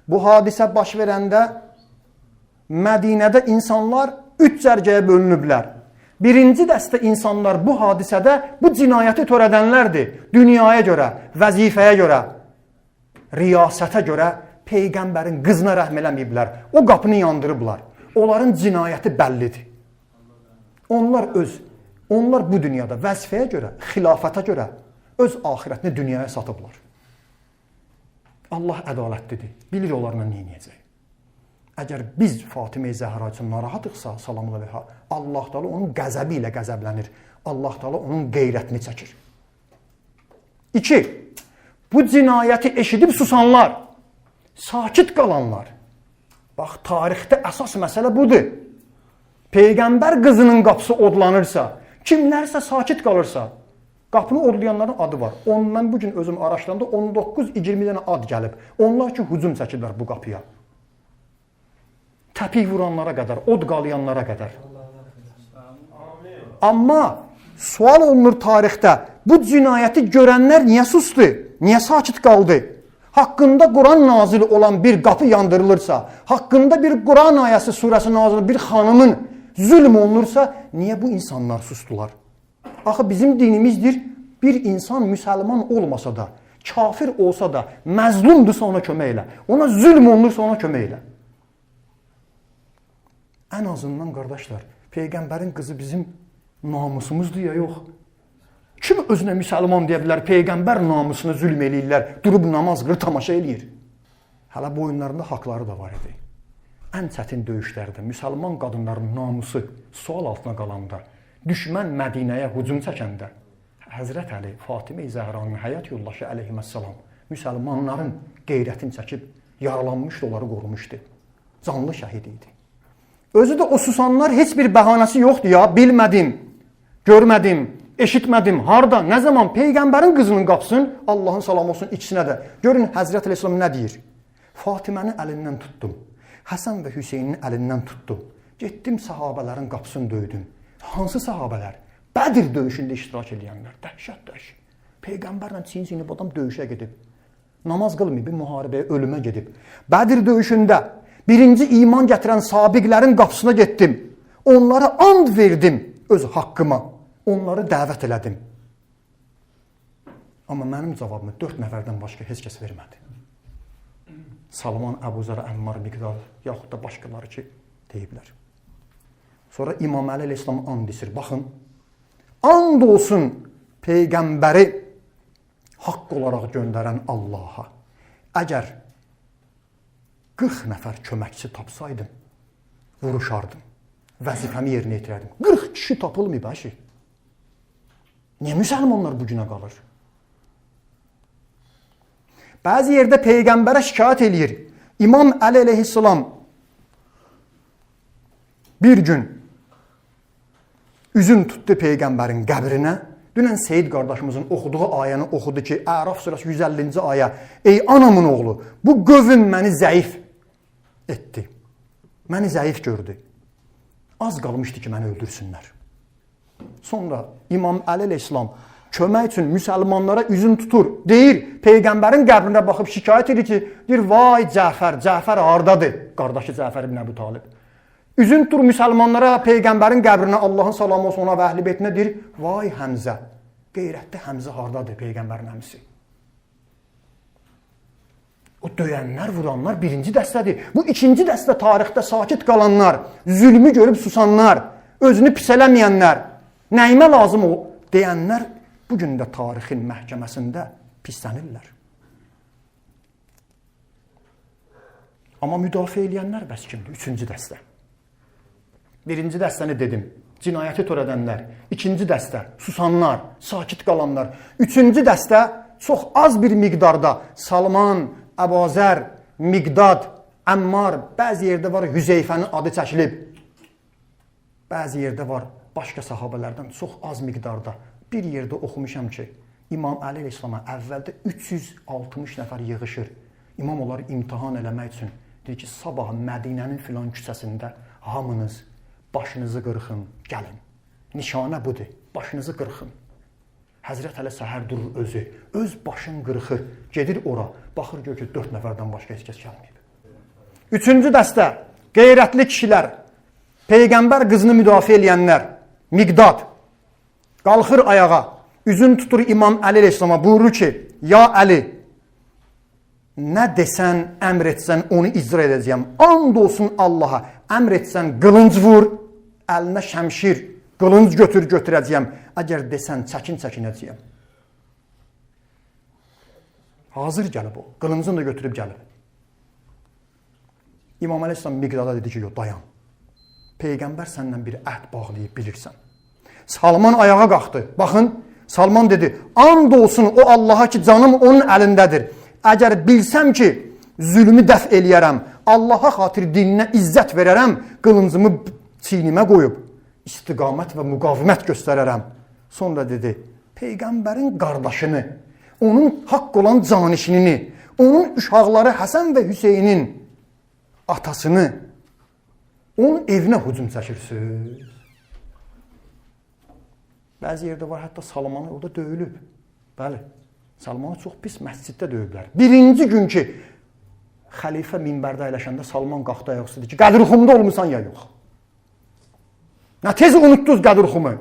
Bu hadisə baş verəndə Mədinədə insanlar 3 cərgəyə bölünüblər. Birinci dəstə insanlar bu hadisədə bu cinayəti törədənlərdir. Dünyaya görə, vəzifəyə görə, riyasətə görə Peyğəmbərin qızına rəhm eləməyiblər. O qapını yandırıblar. Onların cinayəti bəllidir. Onlar bu dünyada vəzifəyə görə, xilafətə görə öz axirətini dünyaya satıblar. Allah ədalətlidir. Bilir onlarla nə edəcək. Əgər biz Fatimə-i Zəhra üçün narahatıqsa, salamü aleyha, Allah Teala onun qəzəbi ilə qəzəblənir. Allah Teala onun qeyrətini çəkir. 2. Bu cinayəti eşidib susanlar, sakit qalanlar. Bax, tarixdə əsas məsələ budur. Peyğəmbər qızının qapısı odlanırsa, kimlərsə sakit qalırsa, qapını odlayanların adı var. Mən bugün özüm araşdıranda 19-20 dənə ad gəlib. Onlar ki, hücum çəkirlər bu qapıya. Təpik vuranlara qədər, od qalayanlara qədər. Amma sual olunur tarixdə, bu cinayəti görənlər niyə susdu? Niyə sakit qaldı? Haqqında Quran nazili olan bir qapı yandırılırsa, haqqında bir Quran ayəsi surəsi nazili bir xanımın zülm olunursa, niyə bu insanlar sustular? Axı bizim dinimizdir, bir insan müsəlman olmasa da, kafir olsa da, məzlumdursa ona kömək elə. Ona zülm olunursa ona kömək elə. Ən azından qardaşlar, Peyğəmbərin qızı bizim namusumuzdur ya yox. Kim özünə müsəlman deyə bilər, Peyğəmbər namusuna zülm eləyirlər, durub namaz qılır, tamaşa eləyir. Hələ bu oyunlarında haqları da var idi. Ən çətin döyüşlərdə müsəlman qadınların namusu sual altına qalanda, düşmən Mədinəyə hücum çəkəndə, Həzrət Əli, Fatimə-i Zəhranın həyat yoldaşı əleyhissalam müsəlmanların qeyrətini çəkib, yaralanmışdı, onları qorumuşdu. Canlı şəhid idi. Özü də o susanlar heç bir bəhanəsi yoxdur ya, bilmədim, görmədim, eşitmədim, harda, nə zaman Peyğəmbərin qızının qapısın, Allahın salamı olsun ikisinə də. Görün Həzrət Əleyhisselam nə deyir? Fatiməni əlindən tutdum, Həsən və Hüseynin əlindən tutdum, getdim sahabələrin qapısını döydüm. Hansı sahabələr? Bədir döyüşündə iştirak edənlər, dəhşət. Peyğəmbərlə çiyin-çiyinib adam döyüşə gedib, namaz qılmayıb, müharibəyə, ölümə gedib. Bədir döyüşündə birinci iman gətirən sabiqlərin qapısına getdim. Onlara and verdim öz haqqıma. Onları dəvət elədim. Amma mənim cavabımı 4 nəfərdən başqa heç kəs vermədi. Salman, Əbu Zər, Əmmar, Miqdad, yaxud da başqaları ki, deyiblər. Sonra İmam Əli əleyhissalam and içir. Baxın, and olsun Peyğəmbəri haqq olaraq göndərən Allaha. Əgər 40 nəfər köməkçi tapsaydım, vuruşardım, vəzifəmi yerinə yetirərdim. 40 kişi tapılmayıb əşi. Niyə müsəlmanlar bu günə qalır? Bəzi yerdə Peyğəmbərə şikayət eləyir. İmam Əli əleyhissalam bir gün üzün tutdu Peyğəmbərin qəbrinə. Dünən Seyid qardaşımızın oxuduğu ayəni oxudu ki, Əraf surəsi 150-ci ayə, ey anamın oğlu, bu qövm məni zəif etdi. Məni zəif gördü. Az qalmışdı ki, məni öldürsünlər. Sonra İmam Əli əleyhissalam kömək üçün müsəlmanlara üzün tutur. Deyir, Peyğəmbərin qəbrinə baxıb şikayət edir ki, deyir, vay Cəfər, Cəfər hardadır? Qardaşı Cəfər ibn Əbu Talib. Üzün tutur müsəlmanlara, Peyğəmbərin qəbrinə, Allahın salamı olsun ona və əhl-i beytinə deyir, vay Həmzə, qeyrətli Həmzə hardadır Peyğəmbərin əmisi? O döyənlər, vuranlar birinci dəstədir. Bu ikinci dəstə tarixdə sakit qalanlar, zülmü görüb susanlar, özünü pis eləməyənlər, nəyimə lazım o deyənlər bugün də tarixin məhkəməsində pislənirlər. Amma müdafiə eləyənlər bəs kimdir? Üçüncü dəstə. Birinci dəstəni dedim, cinayəti törədənlər. İkinci dəstə, susanlar, sakit qalanlar. Üçüncü dəstə, çox az bir miqdarda Salman, Əbu Zər, Miqdad, Əmmar, bəzi yerdə var Hüzeyfənin adı çəkilib. Bəzi yerdə var başqa sahabələrdən çox az miqdarda. Bir yerdə oxumuşam ki, İmam Əli əleyhissalama əvvəldə 360 nəfər yığışır. İmam onları imtihan eləmək üçün deyir ki, sabah Mədinənin filan küçəsində hamınız başınızı qırxın, gəlin. Nişanə budur, başınızı qırxın. Həzrət Əli səhər durur özü, öz başını qırxır, gedir ora, baxır gör ki, 4 nəfərdən başqa heç kəs gəlməyib. Üçüncü dəstə, qeyrətli kişilər, Peyğəmbər qızını müdafiə edənlər, Miqdad, qalxır ayağa, üzün tutur İmam Əli əleyhissalama, buyurur ki, ya Əli, nə desən, əmr etsən, onu icra edəcəyəm. And olsun Allaha, əmr etsən, qılınc vur, əlinə şəmşir, qılınc götürəcəyəm. Əgər desən, çəkinəcəyəm. Hazır gəlib o, qılıncını da götürüb gəlib. İmam Əleyhisselam Miqdada dedi ki, dayan. Peyğəmbər səndən bir əhd bağlayıb bilirsən. Salman ayağa qalxdı. Baxın, Salman dedi, and olsun o Allaha ki, canım onun əlindədir. Əgər bilsəm ki, zülmü dəf eləyərəm, Allaha xatir dininə izzət verərəm, qılıncımı çiynimə qoyub, istiqamət və müqavimət göstərərəm. Sonra dedi, Peyğəmbərin qardaşını, onun haqq olan canişinini, onun uşaqları Həsən və Hüseynin atasını, onun evinə hücum çəkirsiniz. Bəzi yerdə var, hətta Salmanı orada döyülüb. Bəli, Salmanı çox pis məsciddə döyüblər. Birinci gün ki, xəlifə minbərdə əyləşəndə Salman qalxdı ayaq dedi ki, Qədirxumda olmusan ya yox. Nə tez unutdunuz Qədirxumu?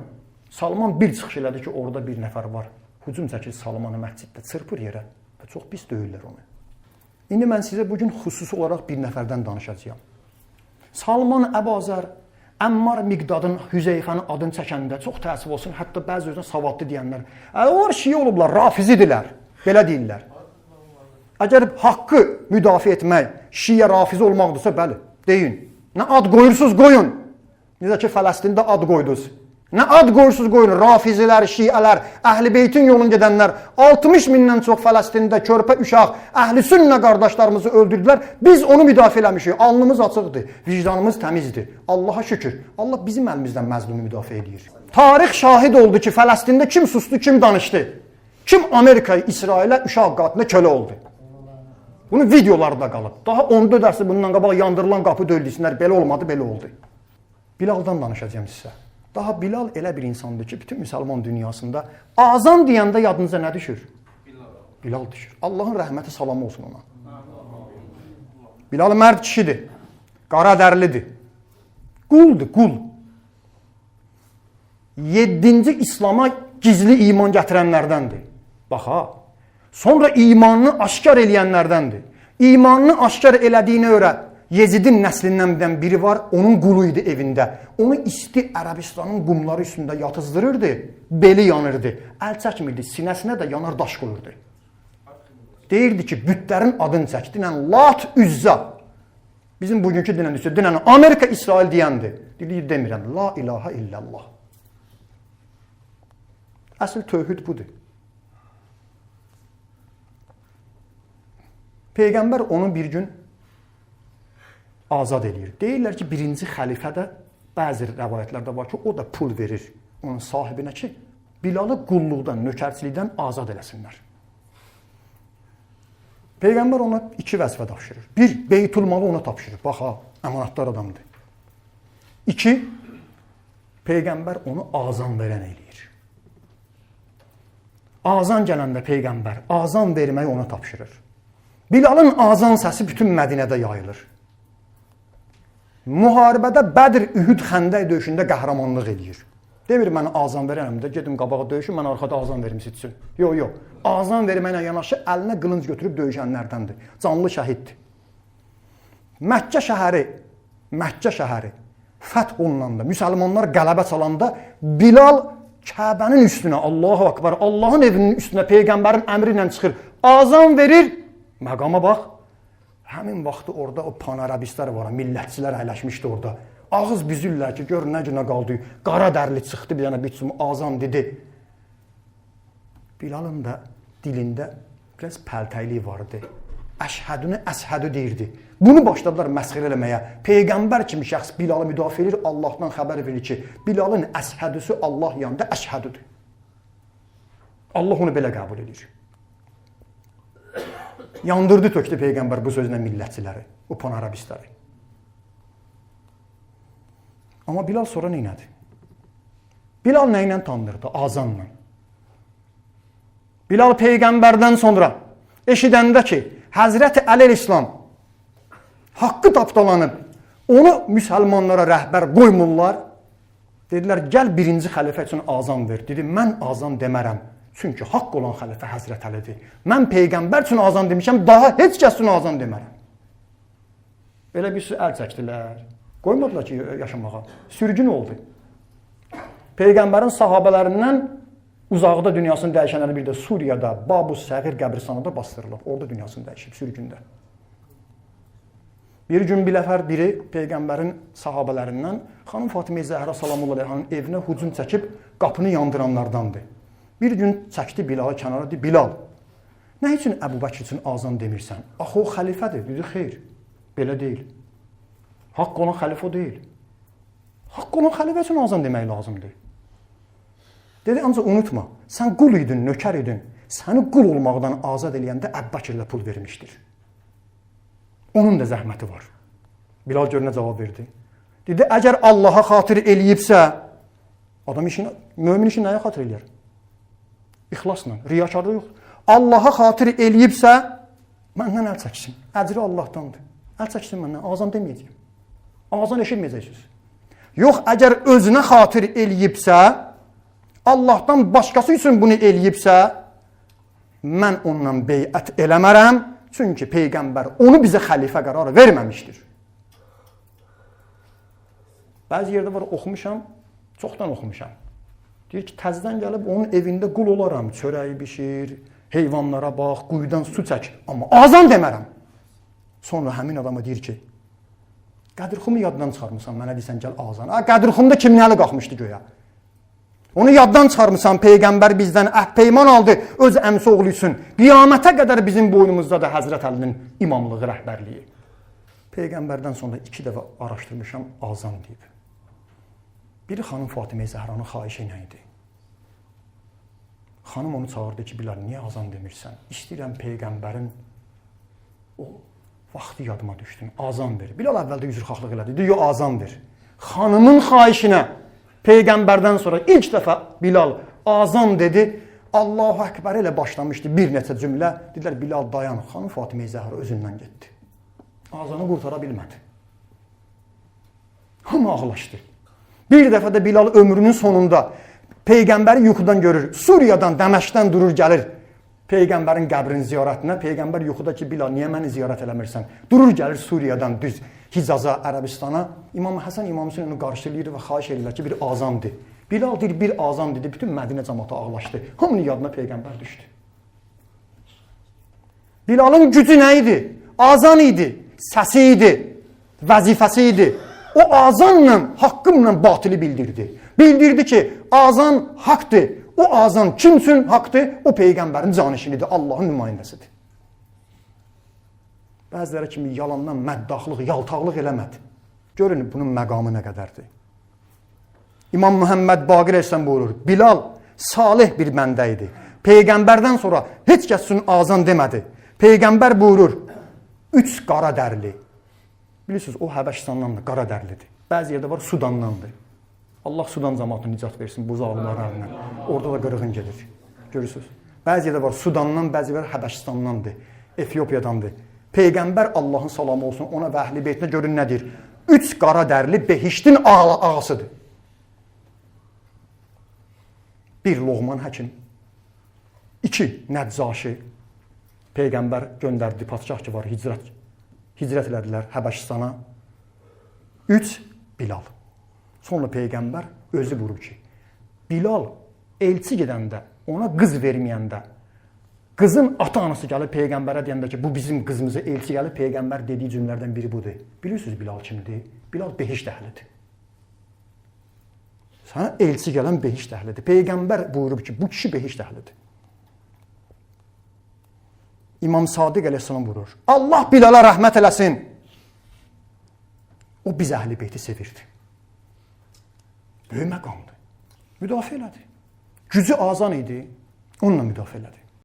Salman bir çıxış elədi ki, orada bir nəfər var. Hücum çəkir Salmanı məsciddə, çırpır yerə və çox pis döyürlər onu. İndi mən sizə bugün xüsusi olaraq bir nəfərdən danışacağam. Salman Əbazər, Əmmar Miqdadın Hüzeyfənin adını çəkəndə çox təəssüf olsun, hətta bəzi özünə savadlı deyənlər. Onlar şiə olublar, rafizidirlər, belə deyirlər. Əgər haqqı müdafiə etmək, şiə rafizi olmaqdırsa, bəli, deyin. Nə ad qoyursunuz, qoyun. Necə ki, Fələstində ad qoydunuz. Nə ad qoyursunuz, qoyun. Rafizilər, şiələr, Əhl-i Beytin yolunu gedənlər, 60 mindən çox Fələstində körpə uşaq, Əhl-i Sünnə qardaşlarımızı öldürdülər. Biz onu müdafiə eləmişik. Alnımız açıqdır, vicdanımız təmizdir. Allaha şükür. Allah bizim əlimizdən məzlumu müdafiə edir. Tarix şahid oldu ki, Fələstində kim sustu, kim danışdı. Kim Amerikaya, İsrailə, uşaq qatilə kölə oldu. Bunun videoları da qalıb. Daha 14 dərsdə bundan qabaq yandırılan qapı döldüsünlər. Belə olmadı, belə oldu. Bilaldan danışacağım sizə. Daha Bilal elə bir insandır ki, bütün müsəlman dünyasında azan deyəndə yadınıza nə düşür? Bilal düşür. Allahın rəhməti salamı olsun ona. Bilal mərd kişidir. Qara dərlidir. Quldur, qul. 7-ci İslama gizli iman gətirənlərdəndir. Bax ha. Sonra imanını aşkar eləyənlərdəndir. İmanını aşkar elədiyinə görə Yezidin nəslindən biri var, onun qulu idi evində. Onu isti Ərəbistanın qumları üstündə yatızdırırdı, beli yanırdı. Əl çəkmirdi, sinəsinə də yanar daş qoyurdu. Deyirdi ki, bütlərin adını çək. Dinən Lat, Üzzə. Bizim bugünkü dinən üstü. Dinən Amerika, İsrail deyəndir. Deyir, demirəm. La ilahe illallah. Əsl tövhid budur. Peyğəmbər onu bir gün azad eləyir. Deyirlər ki, birinci xəlifədə bəzi rəvayətlərdə var ki, o da pul verir onun sahibinə ki, Bilalı qulluqdan, nökərçilikdən azad eləsinlər. Peyğəmbər ona 2 vəzifə tapşırır. 1, Beytülmalı ona tapşırır. Bax ha, əmanətdar adamdır. 2, Peyğəmbər onu azan verən eləyir. Azan gələndə Peyğəmbər azan verməyi ona tapşırır. Bilalın azan səsi bütün Mədinədə yayılır. Müharibədə Bədr, Ühud, Xəndək döyüşündə qəhrəmanlıq eləyir. Demir, mən azan verərəm də, gedim qabağa döyüşüm, mən arxada azan verim sizin. Yox. Azan verməklə yanaşı əlinə qılınc götürüb döyüşənlərdəndir. Canlı şəhiddir. Məkkə şəhəri fəth olunanda, müsəlmanlar qələbə çalanda Bilal Kəbənin üstünə, Allahu Akbar, Allahın evinin üstünə Peyğəmbərin əmri ilə çıxır. Azan verir, məqama bax. Həmin vaxtı orada o panarabistlər var, millətçilər əyləşmişdi orada. Ağız büzürlər ki, gör nə günə qaldı. Qara dərli çıxdı, bir dənə biçim azan dedi. Bilalın da dilində biraz pəltəylik vardı. Əşhədünü əshədü deyirdi. Bunu başladılar məsxirə eləməyə. Peyğəmbər kimi şəxs Bilalı müdafiə edir, Allahdan xəbər verir ki, Bilalın əshədüsü Allah yanında əşhədüdür. Allah onu belə qəbul edir. Yandırdı tökdü Peyğəmbər bu sözlə millətçiləri, o panarabistləri. Amma Bilal sonra neynədi? Bilal nə ilə tanınırdı? Azanla. Bilal Peyğəmbərdən sonra eşidəndə ki, Həzrəti Əli İslam haqqı tapdalanıb, onu müsəlmanlara rəhbər qoymurlar. Dedilər, gəl birinci xəlifə üçün azan ver. Dedi, mən azan demərəm. Çünki haqq olan xəlifə Həzrət Əlidir. Mən Peyğəmbər üçün azan demişəm, daha heç kəs üçün azan demərəm. Elə bir sürü əl çəkdilər. Qoymadılar ki, yaşamağa. Sürgün oldu. Peyğəmbərin sahabələrindən uzaqda dünyasını dəyişənləri bir də Suriyada, Babus Səğir qəbristanında bastırılıb. Orada dünyasını dəyişib, sürgündə. Bir gün biləfər biri Peyğəmbərin sahabələrindən xanım Fatimə Zəhra Salamullah Əleyhanın evinə hücum çəkib qapını yandıranlardandır. Bir gün çəkdi Bilalı kənara, dedi, Bilal, nə üçün Əbu Bəkir üçün azan demirsən? Axı o xəlifədir. Dedi, xeyr, belə deyil. Haqq olan xəlifə o deyil. Haqq olan xəlifə üçün azan demək lazımdır. Dedi, ancaq unutma, sən qul idin, nökər idin. Səni qul olmaqdan azad eləyəndə Əbu Bəkirlə pul vermişdir. Onun da zəhməti var. Bilal görünə cavab verdi. Dedi, əgər Allaha xatir eləyibsə, adam işini, mömin işini nəyə xatir eləyər? İxlasla, riyakarlıq yox. Allaha xatir eləyibsə, məndən əl çəksin. Əcri Allahdandır. Əl çəksin məndən, azan deməyəcəyim. Azan eşitməyəcəksiniz. Yox, əgər özünə xatir eləyibsə, Allahdan başqası üçün bunu eləyibsə, mən ondan beyət eləmərəm, çünki Peyğəmbər onu bizə xəlifə qərarı verməmişdir. Bəzi yerdə var, oxumuşam, çoxdan oxumuşam. Deyir ki, təzdən gəlib onun evində qul olaram, çörəyi bişir, heyvanlara bax, quyudan su çək, amma azan demərəm. Sonra həmin adama deyir ki, Qədirxumu yaddan çıxarmısan, mənə deyirsən, gəl azan. Qədirxumda kimin əli qalxmışdı göyə? Onu yaddan çıxarmısan, Peyğəmbər bizdən əhd-peyman aldı öz əmsi oğlu üçün. Qiyamətə qədər bizim boynumuzda da Həzrət Əlinin imamlığı, rəhbərliyi. Peyğəmbərdən sonra 2 dəfə araşdırmışam, azan deyib. Biri xanım Fatimə Zəhranın xahişi ilə idi. Xanım onu çağırdı ki, Bilal, niyə azan demirsən? İstəyirəm Peyğəmbərin o vaxtı yadıma düşdüm, azan ver. Bilal əvvəldə üzrxahlıq elədi, deyir, azan ver. Xanımın xahişinə Peyğəmbərdən sonra ilk dəfə Bilal azan dedi. Allahu Əkbər ilə başlamışdı bir neçə cümlə. Dedilər, Bilal dayan, xanım Fatimə Zəhra özündən getdi. Azanı qurtara bilmədi. Hamı ağlaşdı. Bir dəfə də Bilal ömrünün sonunda Peyğəmbəri yuxudan görür. Suriyadan, Dəməşqdən durur, gəlir Peyğəmbərin qəbrinin ziyarətinə. Peyğəmbər yuxuda ki, Bilal, niyə məni ziyarət eləmirsən? Durur, gəlir Suriyadan düz Hicaza, Ərəbistana. İmam Həsən, İmam Hüseyin onu qarşılayır və xahiş edirlər ki, bir azandır. Bilal deyir, bir azan dedi, bütün Mədinə cəmaatı ağlaşdı. Hamının yadına Peyğəmbər düşdü. Bilalın gücü nə idi? Azan idi, səsi idi, vəzifəsi idi. O azanla, haqqımla batılı bildirdi. Bildirdi ki, azan haqdır. O azan kim üçün haqdır? O Peyğəmbərin canişinidir, Allahın nümayəndəsidir. Bəziləri kimi yalandan məddaxlıq, yaltaqlıq eləmədi. Görün bunun məqamı nə qədərdir. İmam Muhammed Baqir Əhsən buyurur, Bilal salih bir bəndə idi. Peyğəmbərdən sonra heç kəs üçün azan demədi. Peyğəmbər buyurur, 3 qara dərli. Bilirsiniz, o Həbəşistandandır, qara dərlidir. Bəzi yerdə var, Sudandandır. Allah Sudan cəmaatını nicat versin bu zalimlərin əlindən. Orada da qırğın gedir. Görürsünüz. Bəzi yerdə var, Sudandan, bəzi yerdə Həbəşistandandır, Efiopiyadandır. Peyğəmbər Allahın salamı olsun, ona və əhl-i beytinə görün nədir? 3 qara dərli behiştin ağasıdır. Bir Loğman həkim, 2 Nəccaşi, Peyğəmbər göndərdi, padşah ki var, hicrət elədilər Həbəşistana. 3 Bilal. Sonra Peyğəmbər özü buyurur ki, Bilal elçi gedəndə, ona qız verməyəndə, qızın ata-anası gəlib Peyğəmbərə deyəndə ki, bu bizim qızımıza elçi gəlib, Peyğəmbər dediyi cümlələrdən biri budur. Bilirsiniz Bilal kimdir? Bilal behiş əhlidir. Sənə elçi gələn behiş əhlidir. Peyğəmbər buyurub ki, bu kişi behiş əhlidir. İmam Sadiq əleyhissalam buyurur, Allah Bilala rəhmət eləsin. O biz əhl-i beyti sevirdi. Böyük məqamdır. Müdafiə elədi. Gücü azan idi, onunla müdafiə elədi.